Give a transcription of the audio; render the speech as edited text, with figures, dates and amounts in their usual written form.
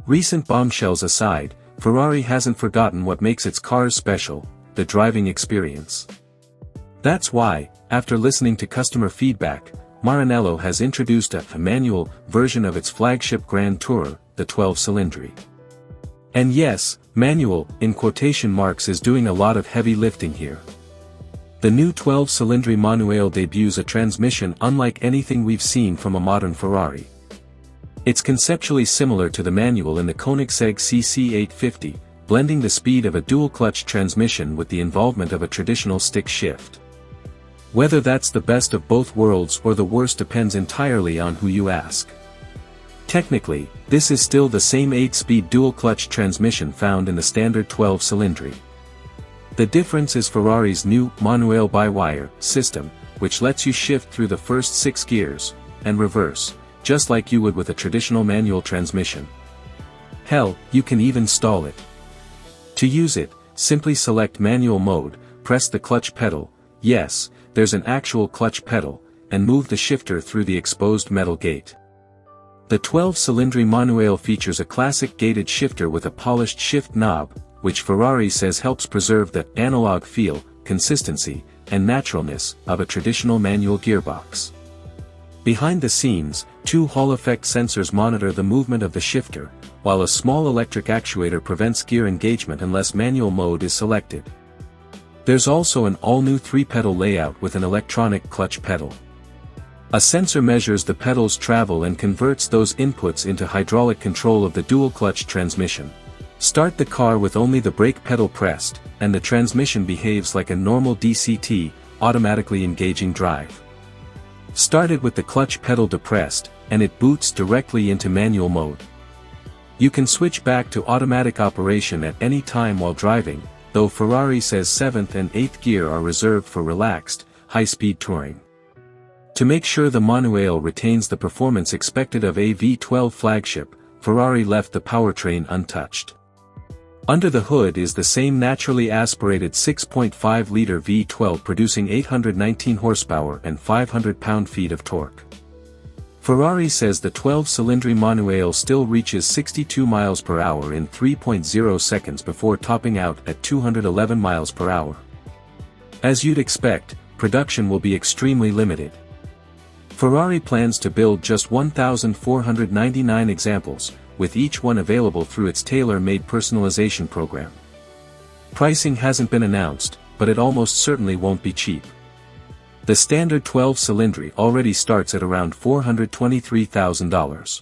Recent bombshells aside, Ferrari hasn't forgotten what makes its cars special: the driving experience. That's why, after listening to customer feedback, Maranello has introduced a manual version of its flagship Grand Tourer, the 12-Cilindri. And yes, manual, in quotation marks, is doing a lot of heavy lifting here. The new 12-Cilindri Manuale debuts a transmission unlike anything we've seen from a modern Ferrari. It's conceptually similar to the manual in the Koenigsegg CC850, blending the speed of a dual-clutch transmission with the involvement of a traditional stick shift. Whether that's the best of both worlds or the worst depends entirely on who you ask. Technically, this is still the same 8-speed dual-clutch transmission found in the standard 12-Cilindri. The difference is Ferrari's new Manuale by-wire system, which lets you shift through the first 6 gears, and reverse, just like you would with a traditional manual transmission. Hell, you can even stall it. To use it, simply select manual mode, press the clutch pedal, yes, there's an actual clutch pedal, and move the shifter through the exposed metal gate. The 12-Cilindri Manuale features a classic gated shifter with a polished shift knob, which Ferrari says helps preserve the analog feel, consistency, and naturalness of a traditional manual gearbox. Behind the scenes, 2 Hall effect sensors monitor the movement of the shifter, while a small electric actuator prevents gear engagement unless manual mode is selected. There's also an all-new 3-pedal layout with an electronic clutch pedal. A sensor measures the pedal's travel and converts those inputs into hydraulic control of the dual-clutch transmission. Start the car with only the brake pedal pressed, and the transmission behaves like a normal DCT, automatically engaging drive. Start it with the clutch pedal depressed, and it boots directly into manual mode. You can switch back to automatic operation at any time while driving, though Ferrari says 7th and 8th gear are reserved for relaxed, high-speed touring. To make sure the Manuale retains the performance expected of a V12 flagship, Ferrari left the powertrain untouched. Under the hood is the same naturally aspirated 6.5-liter V12 producing 819 horsepower and 500 pound-feet of torque. Ferrari says the 12-Cilindri Manuale still reaches 62 miles per hour in 3.0 seconds before topping out at 211 miles per hour. As you'd expect, production will be extremely limited. Ferrari plans to build just 1,499 examples, with each one available through its tailor-made personalization program. Pricing hasn't been announced, but it almost certainly won't be cheap. The standard 12-Cilindri already starts at around $423,000.